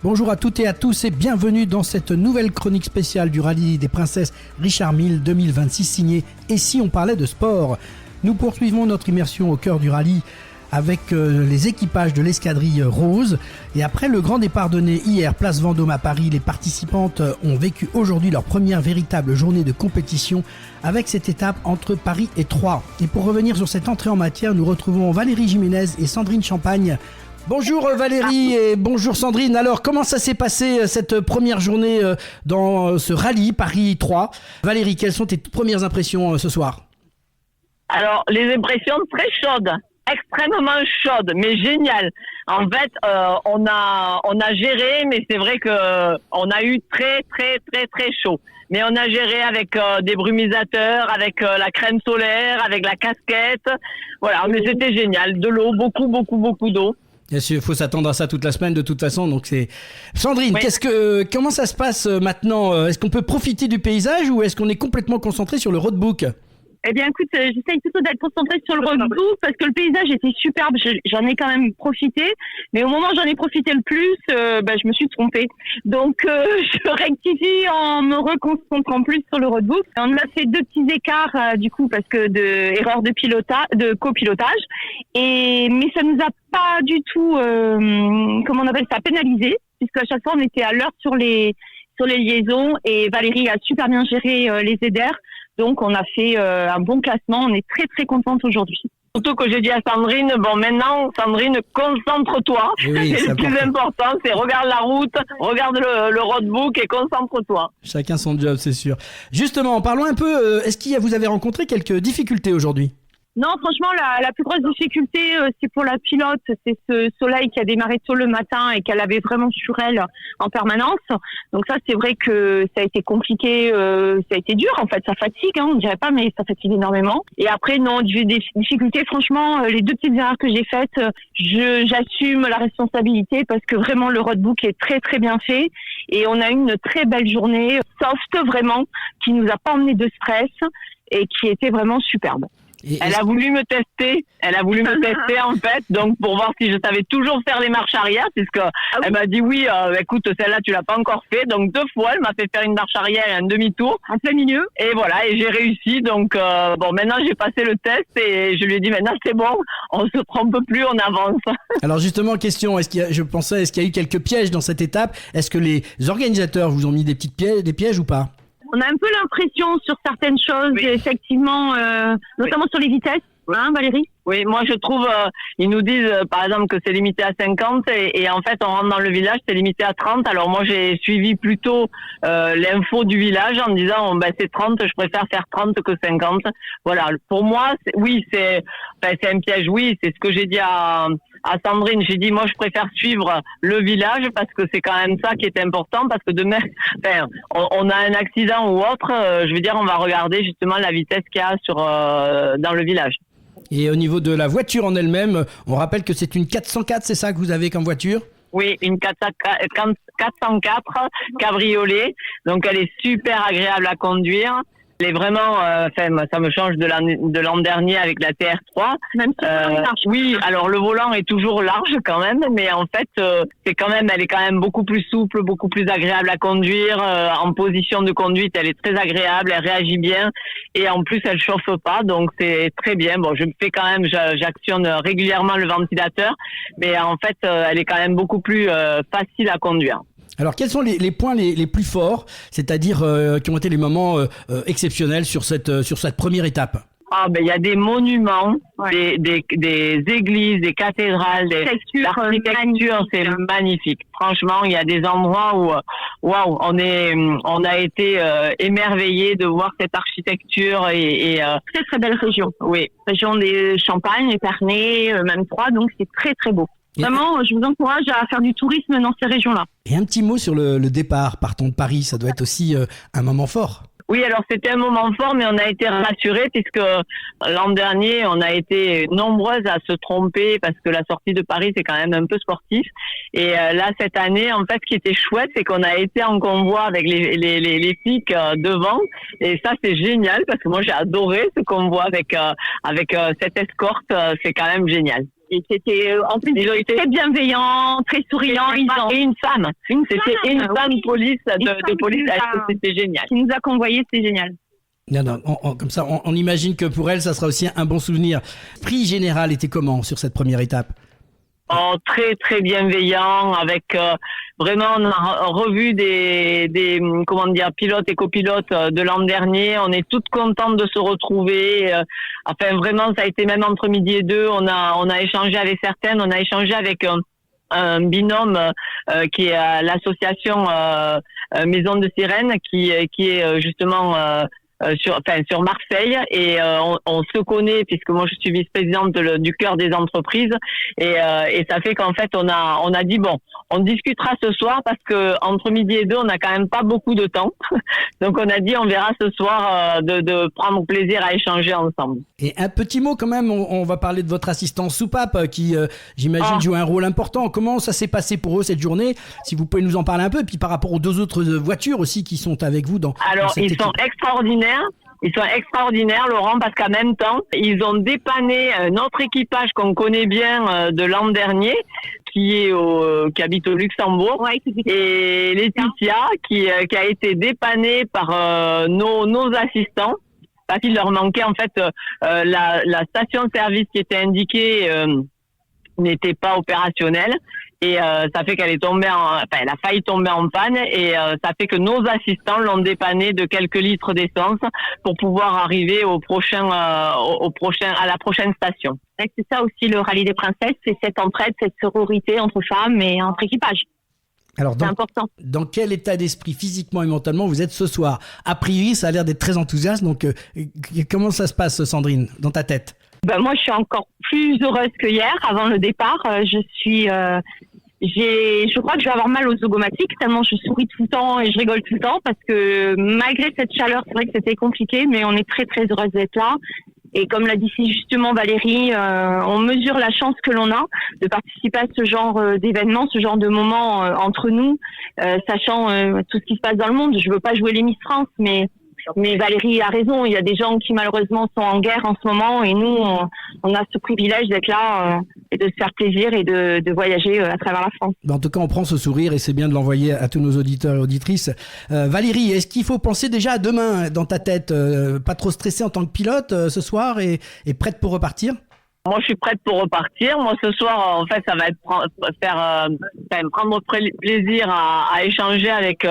Bonjour à toutes et à tous et bienvenue dans cette nouvelle chronique spéciale du rallye des princesses Richard Mille 2026 signée Et si on parlait de sport. Nous poursuivons notre immersion au cœur du rallye avec les équipages de l'escadrille Rose. Et après le grand départ donné hier, place Vendôme à Paris, les participantes ont vécu aujourd'hui leur première véritable journée de compétition avec cette étape entre Paris et Troyes. Et pour revenir sur cette entrée en matière, nous retrouvons Valérie Jiménez et Sandrine Champagne. Bonjour Valérie et bonjour Sandrine. Alors comment ça s'est passé cette première journée dans ce rallye Paris-Troyes? Valérie, quelles sont tes premières impressions ce soir? Alors les impressions très chaudes, extrêmement chaudes, mais géniales. En fait, on a géré, mais c'est vrai que on a eu très chaud. Mais on a géré avec des brumisateurs, avec la crème solaire, avec la casquette. Voilà, mais c'était génial. De l'eau, beaucoup d'eau. Bien sûr, il faut s'attendre à ça toute la semaine de toute façon. Donc c'est Sandrine, oui. Comment ça se passe maintenant? Est-ce qu'on peut profiter du paysage ou est-ce qu'on est complètement concentré sur le roadbook? Eh bien, écoute, j'essaye plutôt d'être concentrée sur le roadbook parce que le paysage était superbe. J'en ai quand même profité. Mais au moment où j'en ai profité le plus, je me suis trompée. Donc, je rectifie en me reconcentrant plus sur le roadbook. On a fait deux petits écarts, du coup, parce que erreur de copilotage. Mais ça nous a pas du tout, comment on appelle ça, pénalisé, puisque à chaque fois, on était à l'heure sur les liaisons et Valérie a super bien géré les ZR. Donc, on a fait un bon classement. On est très contente aujourd'hui. Surtout que j'ai dit à Sandrine, maintenant, Sandrine, concentre-toi. Oui, c'est le plus important, c'est regarde la route, regarde le roadbook et concentre-toi. Chacun son job, c'est sûr. Justement, parlons un peu, est-ce que vous avez rencontré quelques difficultés aujourd'hui? Non, franchement, la plus grosse difficulté, c'est pour la pilote. C'est ce soleil qui a démarré tôt le matin et qu'elle avait vraiment sur elle en permanence. Donc ça, c'est vrai que ça a été compliqué, ça a été dur. En fait, ça fatigue, on dirait pas, mais ça fatigue énormément. Et après, non, j'ai des difficultés. Franchement, les deux petites erreurs que j'ai faites, j'assume la responsabilité parce que vraiment, le roadbook est très bien fait. Et on a eu une très belle journée, soft vraiment, qui nous a pas emmené de stress et qui était vraiment superbe. Elle a voulu me tester en fait, donc pour voir si je savais toujours faire les marches arrière, puisque elle m'a dit oui, écoute, celle-là tu l'as pas encore fait, donc 2 fois elle m'a fait faire une marche arrière et un demi-tour en plein milieu, et voilà, et j'ai réussi, donc maintenant j'ai passé le test et je lui ai dit maintenant c'est bon, on se trompe plus, on avance. Alors justement, question, est-ce qu'il y a eu quelques pièges dans cette étape? Est-ce que les organisateurs vous ont mis des pièges ou pas? On a un peu l'impression sur certaines choses, oui. Effectivement, notamment sur les vitesses, hein, Valérie? Oui, moi je trouve, ils nous disent par exemple que c'est limité à 50 et en fait on rentre dans le village, c'est limité à 30. Alors moi j'ai suivi plutôt l'info du village en disant c'est 30, je préfère faire 30 que 50. Voilà, pour moi, c'est un piège, oui, c'est ce que j'ai dit à Sandrine. J'ai dit moi je préfère suivre le village parce que c'est quand même ça qui est important, parce que demain, on a un accident ou autre, je veux dire on va regarder justement la vitesse qu'il y a dans le village. Et au niveau de la voiture en elle-même, on rappelle que c'est une 404, c'est ça que vous avez comme voiture? Oui, une 404 cabriolet. Donc elle est super agréable à conduire. Elle est vraiment, ça me change de l'an dernier avec la TR3. Même si large. Oui, alors le volant est toujours large quand même, mais en fait, elle est quand même beaucoup plus souple, beaucoup plus agréable à conduire. En position de conduite, elle est très agréable, elle réagit bien, et en plus, elle chauffe pas, donc c'est très bien. Bon, j'actionne régulièrement le ventilateur, mais en fait, elle est quand même beaucoup plus facile à conduire. Alors, quels sont les points les plus forts, c'est-à-dire qui ont été les moments exceptionnels sur cette première étape? Il y a des monuments, ouais. des églises, des cathédrales, l'architecture, c'est magnifique. Franchement, il y a des endroits où, waouh, on a été émerveillés de voir cette architecture et très belle région. Oui, région des Champagne, Épernay, même Troyes, donc c'est très beau. Vraiment, je vous encourage à faire du tourisme dans ces régions-là. Et un petit mot sur le départ, partons de Paris, ça doit être aussi un moment fort. Oui, alors c'était un moment fort, mais on a été rassurés puisque l'an dernier, on a été nombreuses à se tromper parce que la sortie de Paris, c'est quand même un peu sportif. Et là, cette année, en fait, ce qui était chouette, c'est qu'on a été en convoi avec les flics devant. Et ça, c'est génial parce que moi, j'ai adoré ce convoi avec cette escorte. C'est quand même génial. Et c'était, en plus, ils ont été très bienveillants, très souriants. Et une femme. C'était une femme oui. police Une de femme police. qui C'était génial. qui nous a convoyés, c'était génial. Non, comme ça, on imagine que pour elle, ça sera aussi un bon souvenir. Prix général était comment sur cette première étape? Oh, très très bienveillant, avec vraiment on a revu des comment dire, pilotes et copilotes de l'an dernier. On est toutes contentes de se retrouver. Enfin vraiment, ça a été même entre midi et deux. On a échangé avec certaines. On a échangé avec un binôme qui est à l'association Maison de Sirène, qui est justement sur Marseille, et on se connaît puisque moi je suis vice-présidente du cœur des entreprises, et ça fait qu'en fait on a dit bon, on discutera ce soir parce que entre midi et deux on n'a quand même pas beaucoup de temps, donc on a dit on verra ce soir de prendre plaisir à échanger ensemble. Et un petit mot quand même, on va parler de votre assistant soupape qui, j'imagine, joue un rôle important. Comment ça s'est passé pour eux cette journée? Si vous pouvez nous en parler un peu, et puis par rapport aux deux autres voitures aussi qui sont avec vous dans cette équipe. Sont extraordinaires. Ils sont extraordinaires, Laurent, parce qu'en même temps, ils ont dépanné notre équipage qu'on connaît bien de l'an dernier, qui habite au Luxembourg, Ouais, et Laetitia, qui a été dépannée par nos assistants, parce qu'il leur manquait en fait la station-service qui était indiquée n'était pas opérationnelle. Et ça fait qu'elle est tombée elle a failli tomber en panne, et ça fait que nos assistants l'ont dépannée de quelques litres d'essence pour pouvoir arriver à la prochaine station. C'est ça aussi le rallye des princesses, c'est cette entraide, cette sororité entre femmes et entre équipages. Alors, C'est important. dans quel état d'esprit, physiquement et mentalement, vous êtes ce soir? A priori, ça a l'air d'être très enthousiaste. Donc, comment ça se passe, Sandrine, dans ta tête? Moi, je suis encore plus heureuse que hier, avant le départ. Je crois que je vais avoir mal aux zygomatiques, tellement je souris tout le temps et je rigole tout le temps, parce que malgré cette chaleur, c'est vrai que c'était compliqué, mais on est très très heureuse d'être là. Et comme l'a dit si justement Valérie, on mesure la chance que l'on a de participer à ce genre d'événement, ce genre de moment entre nous, sachant tout ce qui se passe dans le monde. Je veux pas jouer les Miss France, mais Valérie a raison. Il y a des gens qui malheureusement sont en guerre en ce moment, et nous, on a ce privilège d'être là et de se faire plaisir et de voyager à travers la France. En tout cas, on prend ce sourire et c'est bien de l'envoyer à tous nos auditeurs et auditrices. Valérie, est-ce qu'il faut penser déjà à demain dans ta tête? Pas trop stressée en tant que pilote ce soir et prête pour repartir? Moi, je suis prête pour repartir. Moi, ce soir, en fait, ça va être prendre plaisir à échanger avec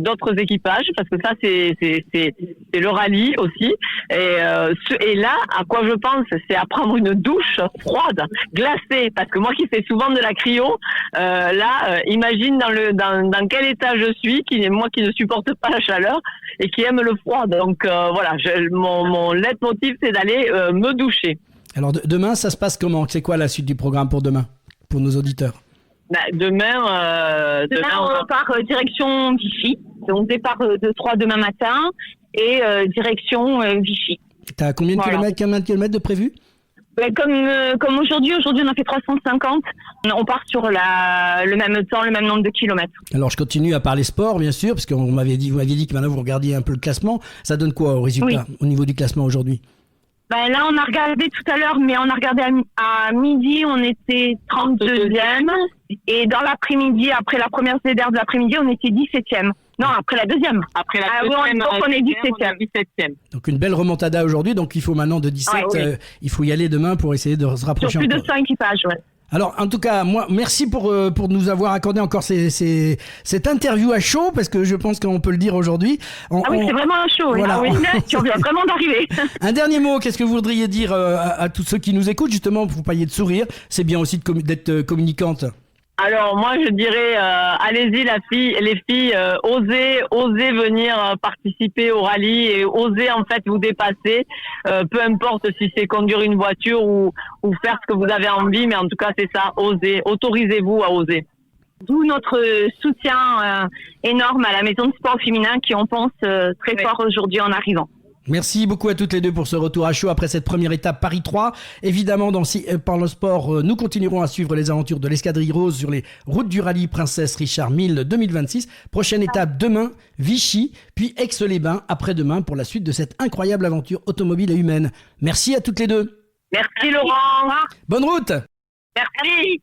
d'autres équipages, parce que ça, c'est le rallye aussi. Et là, à quoi je pense, c'est à prendre une douche froide, glacée, parce que moi qui fais souvent de la cryo, imagine dans quel état je suis, moi qui ne supporte pas la chaleur et qui aime le froid. Donc voilà, mon leitmotiv, c'est d'aller me doucher. Alors demain, ça se passe comment? C'est quoi la suite du programme pour demain, pour nos auditeurs? Demain, on part direction Vichy. Donc départ de 3 demain matin et direction Vichy. T'as combien de kilomètres de prévu? Comme aujourd'hui on a fait 350. On part sur le même temps, le même nombre de kilomètres. Alors je continue à parler sport, bien sûr, parce que vous m'aviez dit que maintenant vous regardiez un peu le classement. Ça donne quoi au résultat, au niveau du classement aujourd'hui? Là, on a regardé tout à l'heure, mais on a regardé à midi, on était 32e. Et dans l'après-midi, après la première CDR de l'après-midi, on était 17e. Non, après la deuxième. Après la deuxième, donc on est 17e. Donc une belle remontada aujourd'hui, donc il faut maintenant de 17, il faut y aller demain pour essayer de se rapprocher sur plus encore. de 100 équipages, ouais. Alors, en tout cas, moi, merci pour nous avoir accordé encore cette interview à chaud, parce que je pense qu'on peut le dire aujourd'hui. C'est vraiment un show. Voilà. Tu viens vraiment d'arriver. Un dernier mot, qu'est-ce que vous voudriez dire à tous ceux qui nous écoutent, justement, pour vous payer de sourire? C'est bien aussi d'être communicante. Alors moi je dirais allez-y les filles, osez venir participer au rallye et osez en fait vous dépasser, peu importe si c'est conduire une voiture ou faire ce que vous avez envie, mais en tout cas c'est ça, osez, autorisez-vous à oser. D'où notre soutien énorme à la Maison de Sport Féminin qui on pense très fort aujourd'hui en arrivant. Merci beaucoup à toutes les deux pour ce retour à chaud après cette première étape Paris 3. Évidemment, dans Par le sport, nous continuerons à suivre les aventures de l'Escadrille Rose sur les routes du rallye Princesse Richard Mille 2026. Prochaine étape demain, Vichy, puis Aix-les-Bains après-demain pour la suite de cette incroyable aventure automobile et humaine. Merci à toutes les deux. Merci Laurent. Bonne route. Merci.